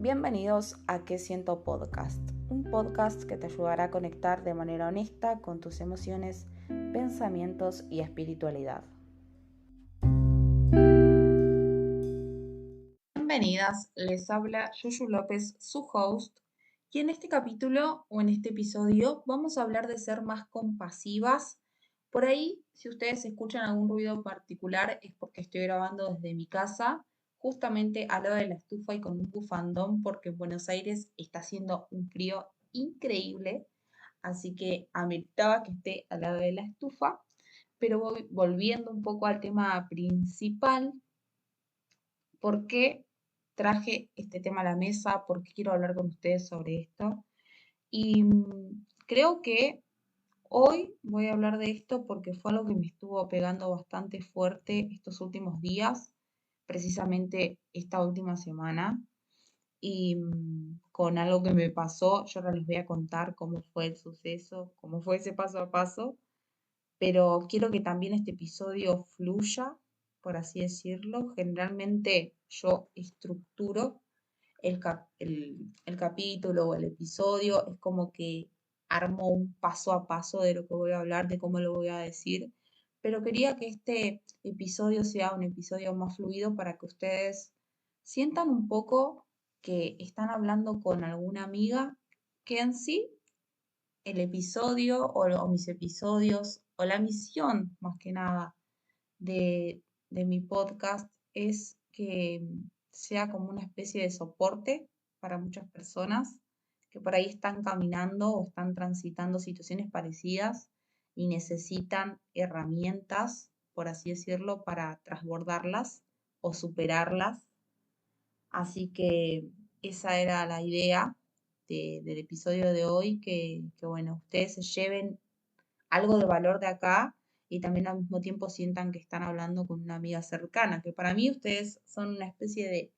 Bienvenidos a ¿Qué siento podcast? Un podcast que te ayudará a conectar de manera honesta con tus emociones, pensamientos y espiritualidad. Bienvenidas, les habla Yuyu López, su host, y en este capítulo o en este episodio vamos a hablar de ser más compasivas. Por ahí, si ustedes escuchan algún ruido particular, es porque estoy grabando desde mi casa, justamente al lado de la estufa y con un bufandón, porque en Buenos Aires está haciendo un frío increíble, así que ameritaba que esté al lado de la estufa. Pero voy volviendo un poco al tema principal. ¿Por qué traje este tema a la mesa? ¿Por qué quiero hablar con ustedes sobre esto? Y creo que hoy voy a hablar de esto porque fue algo que me estuvo pegando bastante fuerte estos últimos días, precisamente esta última semana. Y con algo que me pasó, yo ahora les voy a contar cómo fue el suceso, cómo fue ese paso a paso, pero quiero que también este episodio fluya, por así decirlo. Generalmente yo estructuro el capítulo o el episodio, es como que armo un paso a paso de lo que voy a hablar, de cómo lo voy a decir, pero quería que este episodio sea un episodio más fluido para que ustedes sientan un poco que están hablando con alguna amiga, que en sí el episodio o mis episodios o la misión más que nada de mi podcast es que sea como una especie de soporte para muchas personas que por ahí están caminando o están transitando situaciones parecidas y necesitan herramientas, por así decirlo, para transbordarlas o superarlas. Así que esa era la idea del episodio de hoy, que bueno, ustedes se lleven algo de valor de acá y también al mismo tiempo sientan que están hablando con una amiga cercana, que para mí ustedes son una especie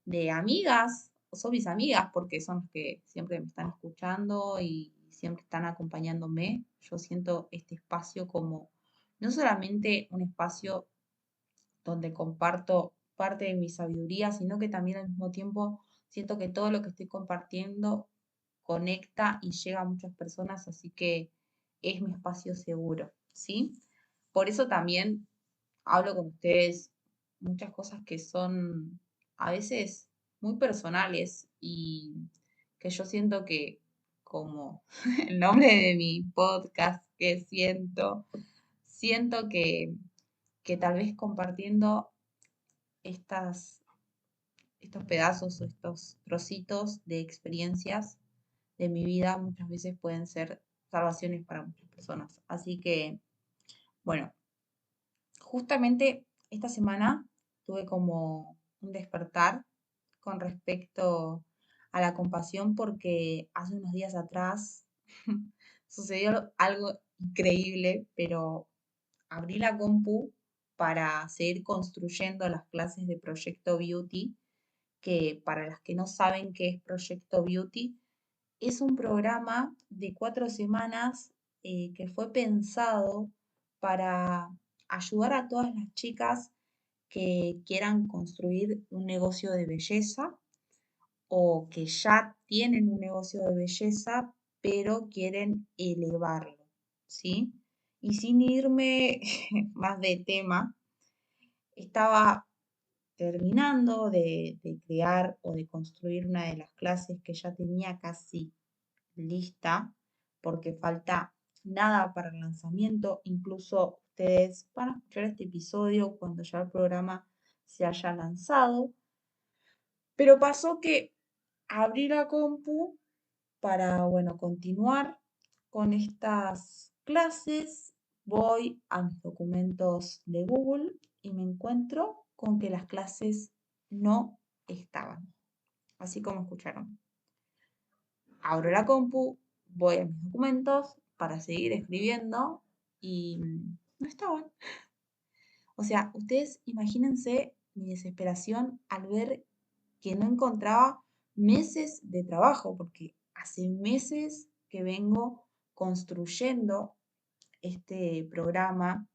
de amigas, o son mis amigas porque son los que siempre me están escuchando y siempre están acompañándome. Yo siento este espacio como no solamente un espacio donde comparto parte de mi sabiduría, sino que también al mismo tiempo siento que todo lo que estoy compartiendo conecta y llega a muchas personas, así que es mi espacio seguro, ¿sí? Por eso también hablo con ustedes muchas cosas que son a veces muy personales y que yo siento que, como el nombre de mi podcast, que siento que tal vez compartiendo estas, estos pedazos o estos trocitos de experiencias de mi vida muchas veces pueden ser salvaciones para muchas personas. Así que, bueno, justamente esta semana tuve como un despertar con respecto a la compasión porque hace unos días atrás sucedió algo increíble, pero abrí la compu para seguir construyendo las clases de Proyecto Beauty, que para las que no saben qué es Proyecto Beauty, es un programa de 4 semanas que fue pensado para ayudar a todas las chicas que quieran construir un negocio de belleza o que ya tienen un negocio de belleza, pero quieren elevarlo, ¿sí? Y sin irme más de tema, estaba terminando de crear o de construir una de las clases que ya tenía casi lista, porque falta nada para el lanzamiento. Incluso ustedes van a escuchar este episodio cuando ya el programa se haya lanzado. Pero pasó que abrí la compu para, bueno, continuar con estas clases. Voy a mis documentos de Google y me encuentro con que las clases no estaban, así como escucharon. Abro la compu, voy a mis documentos para seguir escribiendo y no estaban. O sea, ustedes imagínense mi desesperación al ver que no encontraba meses de trabajo, porque hace meses que vengo construyendo este programa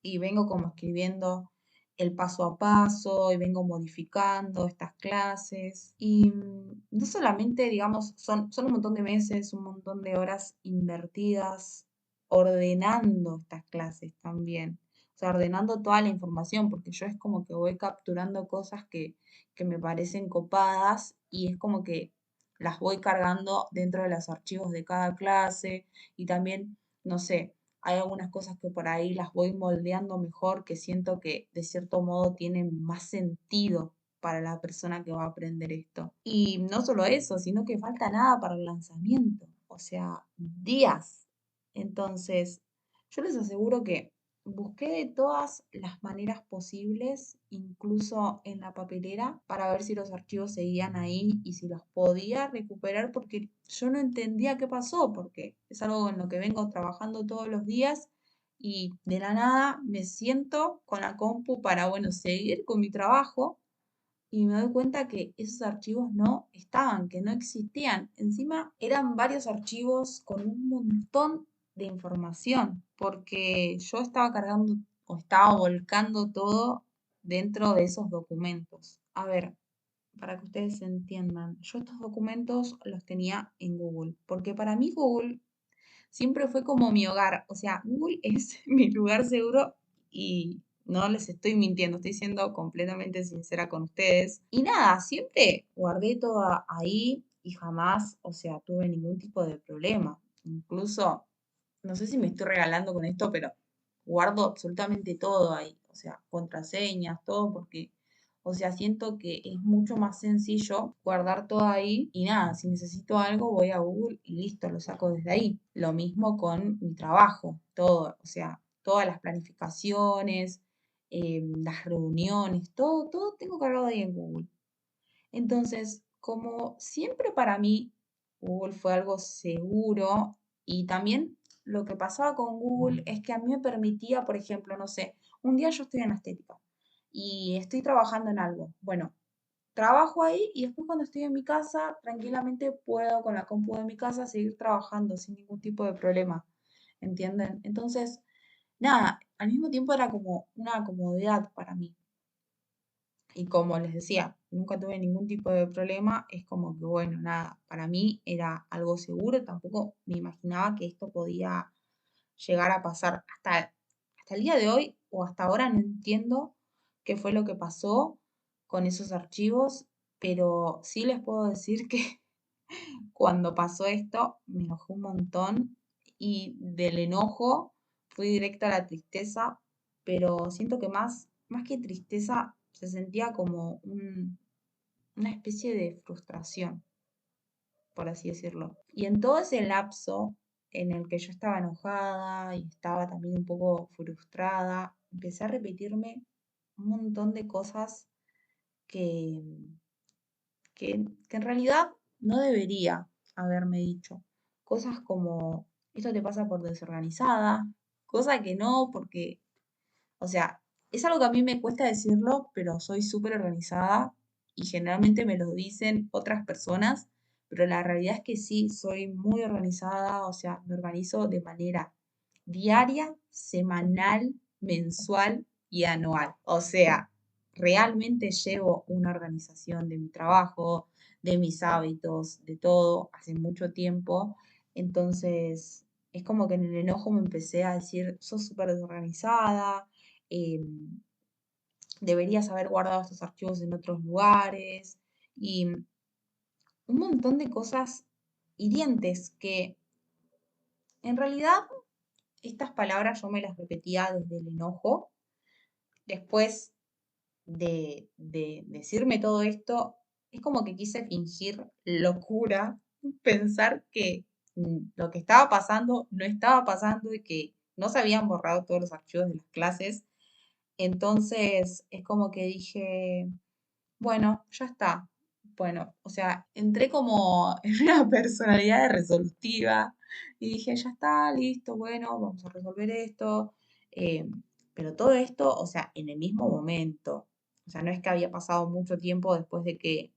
y vengo como escribiendo el paso a paso y vengo modificando estas clases. Y no solamente, digamos, son un montón de meses, un montón de horas invertidas ordenando estas clases también. O sea, ordenando toda la información, porque yo es como que voy capturando cosas que me parecen copadas y es como que las voy cargando dentro de los archivos de cada clase y también, no sé, hay algunas cosas que por ahí las voy moldeando mejor, que siento que de cierto modo tienen más sentido para la persona que va a aprender esto. Y no solo eso, sino que falta nada para el lanzamiento, o sea, días. Entonces, yo les aseguro que busqué de todas las maneras posibles, incluso en la papelera, para ver si los archivos seguían ahí y si los podía recuperar, porque yo no entendía qué pasó, porque es algo en lo que vengo trabajando todos los días y de la nada me siento con la compu para, bueno, seguir con mi trabajo y me doy cuenta que esos archivos no estaban, que no existían. Encima eran varios archivos con un montón de información, porque yo estaba cargando o estaba volcando todo dentro de esos documentos. A ver, para que ustedes entiendan, yo estos documentos los tenía en Google, porque para mí Google siempre fue como mi hogar. O sea, Google es mi lugar seguro y no les estoy mintiendo, estoy siendo completamente sincera con ustedes. Y nada, siempre guardé todo ahí y jamás, o sea, tuve ningún tipo de problema. Incluso, no sé si me estoy regalando con esto, pero guardo absolutamente todo ahí. O sea, contraseñas, todo, porque o sea, siento que es mucho más sencillo guardar todo ahí y nada, si necesito algo voy a Google y listo, lo saco desde ahí. Lo mismo con mi trabajo, todo, o sea, todas las planificaciones, las reuniones, todo tengo cargado ahí en Google. Entonces, como siempre para mí Google fue algo seguro y también lo que pasaba con Google es que a mí me permitía, por ejemplo, no sé, un día yo estoy en estética y estoy trabajando en algo. Bueno, trabajo ahí y después cuando estoy en mi casa, tranquilamente puedo con la compu de mi casa seguir trabajando sin ningún tipo de problema. ¿Entienden? Entonces, nada, al mismo tiempo era como una comodidad para mí. Y como les decía, nunca tuve ningún tipo de problema, es como que, bueno, nada, para mí era algo seguro, tampoco me imaginaba que esto podía llegar a pasar. Hasta el día de hoy o hasta ahora no entiendo qué fue lo que pasó con esos archivos, pero sí les puedo decir que cuando pasó esto me enojé un montón y del enojo fui directa a la tristeza, pero siento que más que tristeza se sentía como una especie de frustración, por así decirlo. Y en todo ese lapso en el que yo estaba enojada y estaba también un poco frustrada, empecé a repetirme un montón de cosas que, que en realidad no debería haberme dicho. Cosas como, esto te pasa por desorganizada, cosa que no, porque, o sea, es algo que a mí me cuesta decirlo, pero soy súper organizada y generalmente me lo dicen otras personas, pero la realidad es que sí, soy muy organizada, o sea, me organizo de manera diaria, semanal, mensual y anual. O sea, realmente llevo una organización de mi trabajo, de mis hábitos, de todo, hace mucho tiempo. Entonces, es como que en el enojo me empecé a decir, sos súper desorganizada, deberías haber guardado estos archivos en otros lugares y un montón de cosas hirientes que en realidad estas palabras yo me las repetía desde el enojo. Después de decirme todo esto, es como que quise fingir locura, pensar que lo que estaba pasando no estaba pasando y que no se habían borrado todos los archivos de las clases. Entonces es como que dije, bueno, ya está. Bueno, o sea, entré como en una personalidad resolutiva y dije, ya está, listo, bueno, vamos a resolver esto. eh, pero todo esto, o sea, en el mismo momento. O sea, no es que había pasado mucho tiempo después de que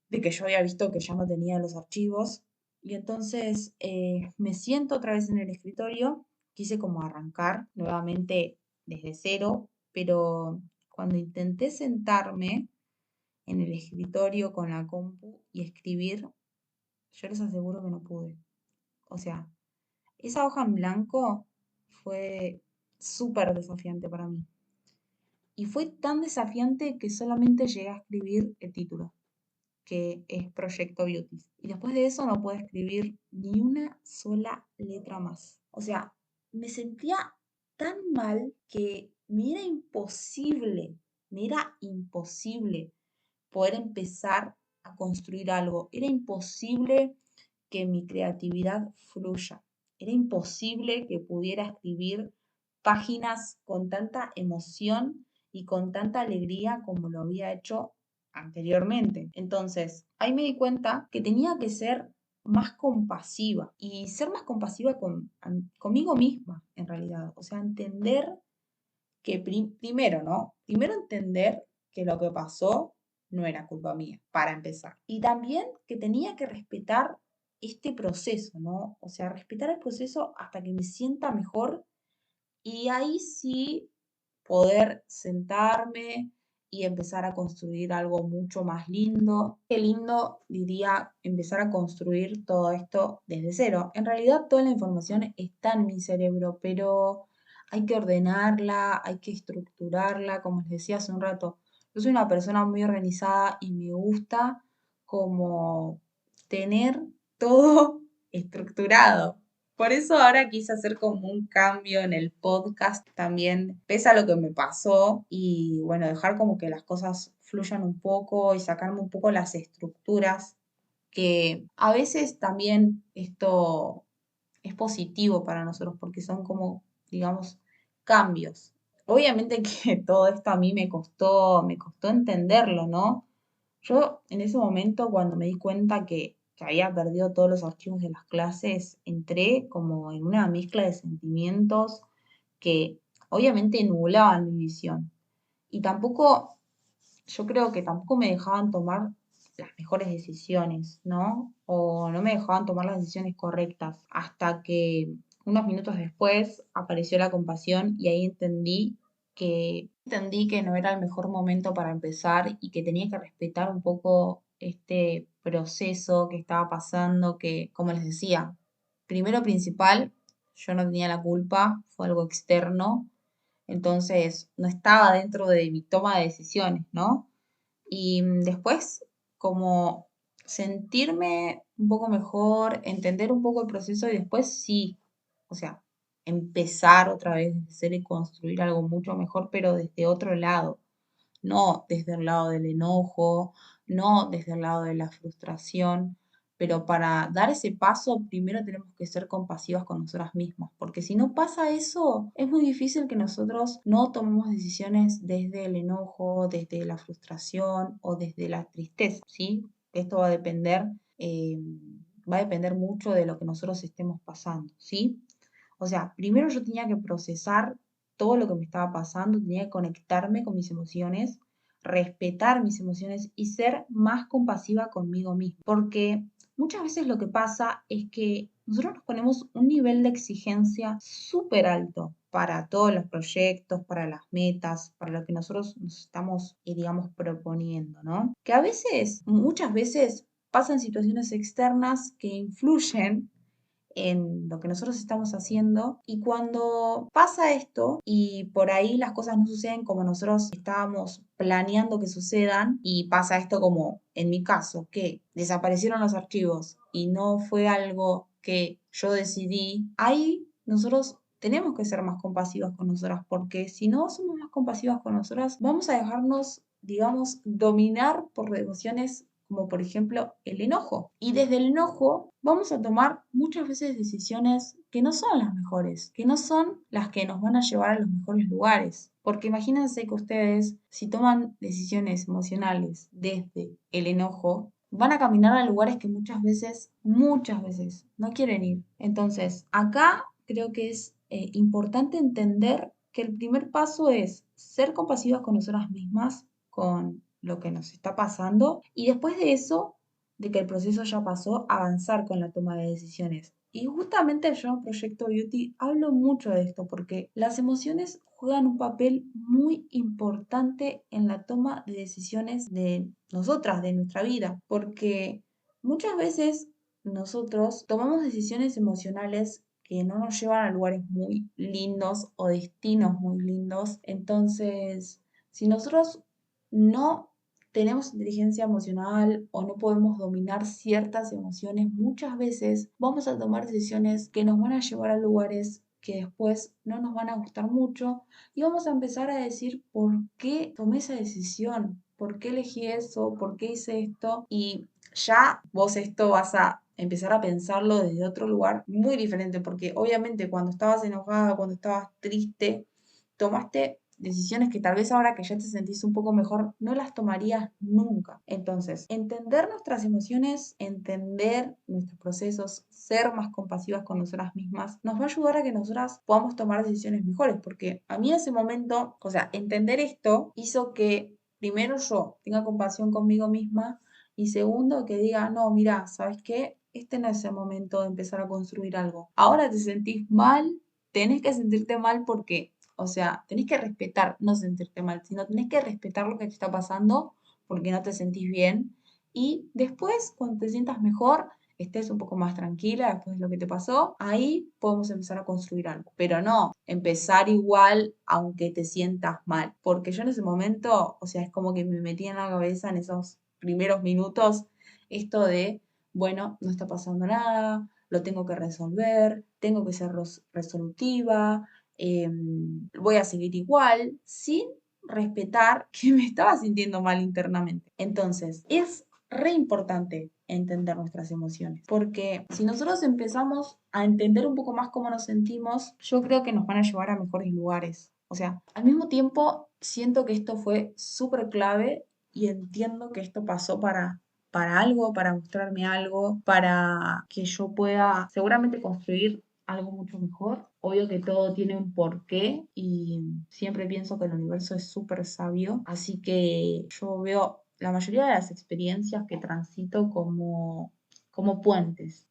yo había visto que ya no tenía los archivos. Y entonces me siento otra vez en el escritorio, quise como arrancar nuevamente desde cero, pero cuando intenté sentarme en el escritorio con la compu y escribir, yo les aseguro que no pude. O sea, esa hoja en blanco fue súper desafiante para mí. Y fue tan desafiante que solamente llegué a escribir el título, que es Proyecto Beauty. Y después de eso no pude escribir ni una sola letra más. O sea, me sentía tan mal que me era imposible poder empezar a construir algo. Era imposible que mi creatividad fluya. Era imposible que pudiera escribir páginas con tanta emoción y con tanta alegría como lo había hecho anteriormente. Entonces, ahí me di cuenta que tenía que ser más compasiva y ser más compasiva conmigo misma, en realidad. O sea, entender que primero, ¿no? Primero entender que lo que pasó no era culpa mía, para empezar. Y también que tenía que respetar este proceso, ¿no? O sea, respetar el proceso hasta que me sienta mejor y ahí sí poder sentarme y empezar a construir algo mucho más lindo. Qué lindo, diría, empezar a construir todo esto desde cero. En realidad toda la información está en mi cerebro, pero hay que ordenarla, hay que estructurarla, como les decía hace un rato. Yo soy una persona muy organizada y me gusta como tener todo estructurado. Por eso ahora quise hacer como un cambio en el podcast también, pese a lo que me pasó, y bueno, dejar como que las cosas fluyan un poco y sacarme un poco las estructuras, que a veces también esto es positivo para nosotros porque son como, digamos, cambios. Obviamente que todo esto a mí me costó entenderlo, ¿no? Yo en ese momento, cuando me di cuenta que había perdido todos los archivos de las clases, entré como en una mezcla de sentimientos que obviamente nublaban mi visión. Y tampoco, yo creo que tampoco me dejaban tomar las mejores decisiones, ¿no? O no me dejaban tomar las decisiones correctas, hasta que unos minutos después apareció la compasión y ahí entendí que no era el mejor momento para empezar y que tenía que respetar un poco este proceso que estaba pasando, que, como les decía, primero principal, yo no tenía la culpa, fue algo externo, entonces no estaba dentro de mi toma de decisiones, ¿no? Y después, como sentirme un poco mejor, entender un poco el proceso y después sí, o sea, empezar otra vez desde cero y construir algo mucho mejor, pero desde otro lado, no desde el lado del enojo, no desde el lado de la frustración, pero para dar ese paso primero tenemos que ser compasivas con nosotras mismas, porque si no pasa eso, es muy difícil que nosotros no tomemos decisiones desde el enojo, desde la frustración o desde la tristeza, ¿sí? Esto eh, va a depender mucho de lo que nosotros estemos pasando, ¿sí? O sea, primero yo tenía que procesar todo lo que me estaba pasando, tenía que conectarme con mis emociones, respetar mis emociones y ser más compasiva conmigo misma. Porque muchas veces lo que pasa es que nosotros nos ponemos un nivel de exigencia súper alto para todos los proyectos, para las metas, para lo que nosotros nos estamos, digamos, proponiendo, ¿no? Que a veces, muchas veces, pasan situaciones externas que influyen en lo que nosotros estamos haciendo y cuando pasa esto y por ahí las cosas no suceden como nosotros estábamos planeando que sucedan y pasa esto como en mi caso, que desaparecieron los archivos y no fue algo que yo decidí, ahí nosotros tenemos que ser más compasivas con nosotras porque si no somos más compasivas con nosotras vamos a dejarnos, digamos, dominar por emociones como por ejemplo el enojo. Y desde el enojo vamos a tomar muchas veces decisiones que no son las mejores, que no son las que nos van a llevar a los mejores lugares. Porque imagínense que ustedes, si toman decisiones emocionales desde el enojo, van a caminar a lugares que muchas veces no quieren ir. Entonces, acá creo que es importante entender que el primer paso es ser compasivas con nosotras mismas, con lo que nos está pasando y después de eso, de que el proceso ya pasó, avanzar con la toma de decisiones Y justamente yo en Proyecto Beauty hablo mucho de esto porque las emociones juegan un papel muy importante en la toma de decisiones de nosotras, de nuestra vida, porque muchas veces nosotros tomamos decisiones emocionales que no nos llevan a lugares muy lindos o destinos muy lindos. Entonces, si nosotros no tenemos inteligencia emocional o no podemos dominar ciertas emociones, muchas veces vamos a tomar decisiones que nos van a llevar a lugares que después no nos van a gustar mucho y vamos a empezar a decir por qué tomé esa decisión, por qué elegí eso, por qué hice esto y ya vos esto vas a empezar a pensarlo desde otro lugar muy diferente porque obviamente cuando estabas enojada, cuando estabas triste, tomaste decisiones que tal vez ahora que ya te sentís un poco mejor, no las tomarías nunca. Entonces, entender nuestras emociones, entender nuestros procesos, ser más compasivas con nosotras mismas, nos va a ayudar a que nosotras podamos tomar decisiones mejores, porque a mí en ese momento, o sea, entender esto hizo que primero yo tenga compasión conmigo misma y segundo que diga, no, mira, ¿sabes qué? Este no es el momento de empezar a construir algo. Ahora te sentís mal, tenés que sentirte mal porque o sea, tenés que respetar, no sentirte mal, sino tenés que respetar lo que te está pasando porque no te sentís bien. Y después, cuando te sientas mejor, estés un poco más tranquila después de lo que te pasó, ahí podemos empezar a construir algo. Pero no empezar igual aunque te sientas mal. Porque yo en ese momento, o sea, es como que me metí en la cabeza en esos primeros minutos esto de, bueno, no está pasando nada, lo tengo que resolver, tengo que ser resolutiva, voy a seguir igual, sin respetar que me estaba sintiendo mal internamente. Entonces, es re importante entender nuestras emociones, porque si nosotros empezamos a entender un poco más cómo nos sentimos, yo creo que nos van a llevar a mejores lugares. O sea, al mismo tiempo, siento que esto fue súper clave y entiendo que esto pasó para algo, para mostrarme algo, para que yo pueda seguramente construir algo mucho mejor. Obvio que todo tiene un porqué y siempre pienso que el universo es súper sabio, así que yo veo la mayoría de las experiencias que transito como puentes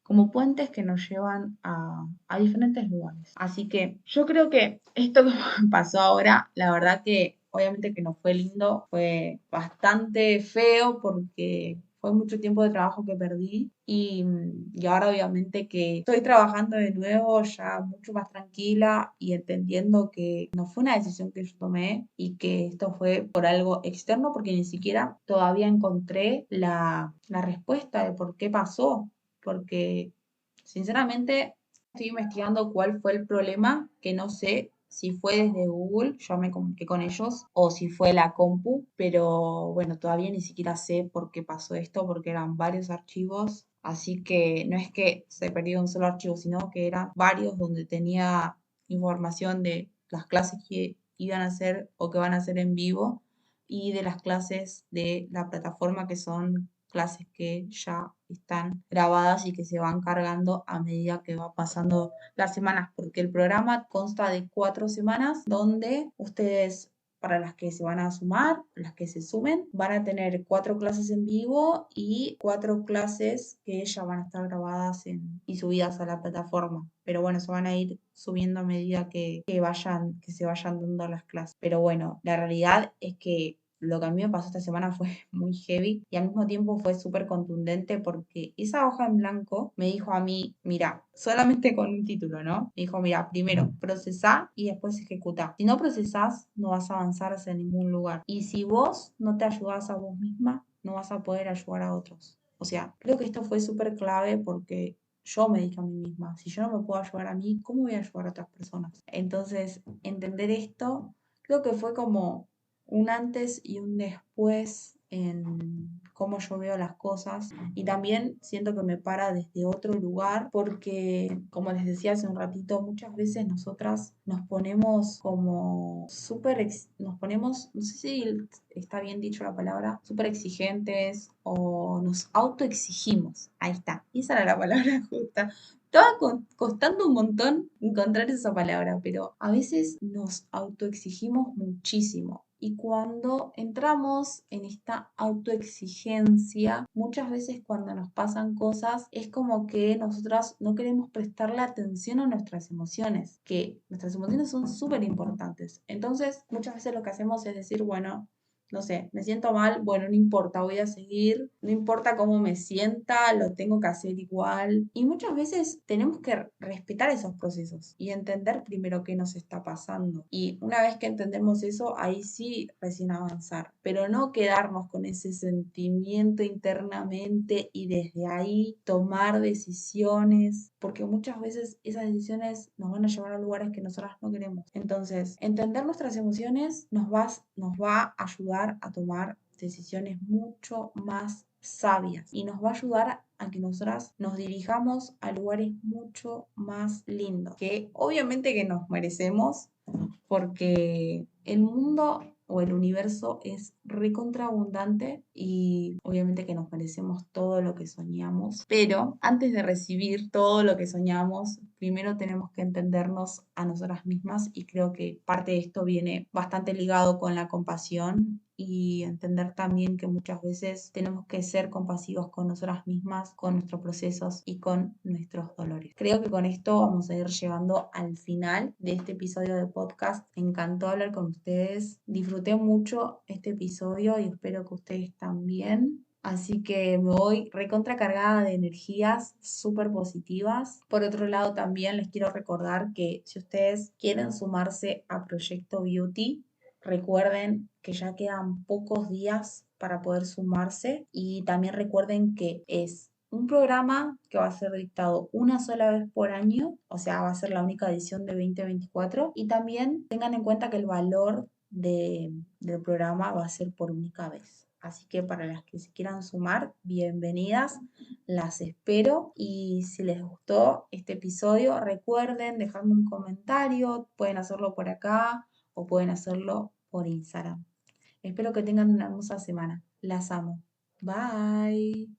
que nos llevan a diferentes lugares. Así que yo creo que esto que pasó ahora, la verdad que obviamente que no fue lindo, fue bastante feo porque fue mucho tiempo de trabajo que perdí y ahora obviamente que estoy trabajando de nuevo ya mucho más tranquila y entendiendo que no fue una decisión que yo tomé y que esto fue por algo externo porque ni siquiera todavía encontré la respuesta de por qué pasó, porque sinceramente estoy investigando cuál fue el problema, que no sé si fue desde Google, yo me comuniqué con ellos, o si fue la compu, pero bueno, todavía ni siquiera sé por qué pasó esto, porque eran varios archivos, así que no es que se perdió un solo archivo, sino que eran varios donde tenía información de las clases que iban a hacer o que van a hacer en vivo y de las clases de la plataforma que son clases que ya están grabadas y que se van cargando a medida que va pasando las semanas, porque el programa consta de 4 semanas donde ustedes, para las que se van a sumar, las que se sumen, van a tener 4 clases en vivo y 4 clases que ya van a estar grabadas y subidas a la plataforma. Pero bueno, se van a ir subiendo a medida que se vayan dando las clases. Pero bueno, la realidad es que lo que a mí me pasó esta semana fue muy heavy y al mismo tiempo fue súper contundente porque esa hoja en blanco me dijo a mí, mira, solamente con un título, ¿no? Me dijo, mira, primero procesá y después ejecuta. Si no procesás, no vas a avanzar hacia ningún lugar. Y si vos no te ayudás a vos misma, no vas a poder ayudar a otros. O sea, creo que esto fue súper clave porque yo me dije a mí misma, si yo no me puedo ayudar a mí, ¿cómo voy a ayudar a otras personas? Entonces, entender esto, creo que fue como un antes y un después en cómo yo veo las cosas y también siento que me para desde otro lugar porque, como les decía hace un ratito, muchas veces nosotras nos ponemos como nos ponemos, no sé si está bien dicho la palabra, súper exigentes o nos autoexigimos, ahí está, esa era la palabra justa, estaba costando un montón encontrar esa palabra, pero a veces nos autoexigimos muchísimo. Y cuando entramos en esta autoexigencia, muchas veces cuando nos pasan cosas, es como que nosotras no queremos prestarle atención a nuestras emociones, que nuestras emociones son súper importantes. Entonces, muchas veces lo que hacemos es decir, bueno, no sé, me siento mal, bueno, no importa, voy a seguir, no importa cómo me sienta, lo tengo que hacer igual. Y muchas veces tenemos que respetar esos procesos y entender primero qué nos está pasando. Y una vez que entendemos eso, ahí sí recién avanzar, pero no quedarnos con ese sentimiento internamente y desde ahí tomar decisiones, porque muchas veces esas decisiones nos van a llevar a lugares que nosotras no queremos. Entonces, entender nuestras emociones nos va a ayudar a tomar decisiones mucho más sabias y nos va a ayudar a que nosotras nos dirijamos a lugares mucho más lindos, que obviamente que nos merecemos, porque el mundo o el universo es recontraabundante y obviamente que nos merecemos todo lo que soñamos, pero antes de recibir todo lo que soñamos, primero tenemos que entendernos a nosotras mismas y creo que parte de esto viene bastante ligado con la compasión y entender también que muchas veces tenemos que ser compasivos con nosotras mismas, con nuestros procesos y con nuestros dolores. Creo que con esto vamos a ir llegando al final de este episodio de podcast. Me encantó hablar con ustedes. Disfruté mucho este episodio y espero que ustedes también. Así que me voy recontra cargada de energías súper positivas. Por otro lado, también les quiero recordar que si ustedes quieren sumarse a Proyecto Beauty, recuerden que ya quedan pocos días para poder sumarse y también recuerden que es un programa que va a ser dictado una sola vez por año, o sea, va a ser la única edición de 2024 y también tengan en cuenta que el valor del programa va a ser por única vez. Así que para las que se quieran sumar, bienvenidas, las espero y si les gustó este episodio, recuerden dejarme un comentario, pueden hacerlo por acá o pueden hacerlo por Instagram. Espero que tengan una hermosa semana. Las amo. Bye.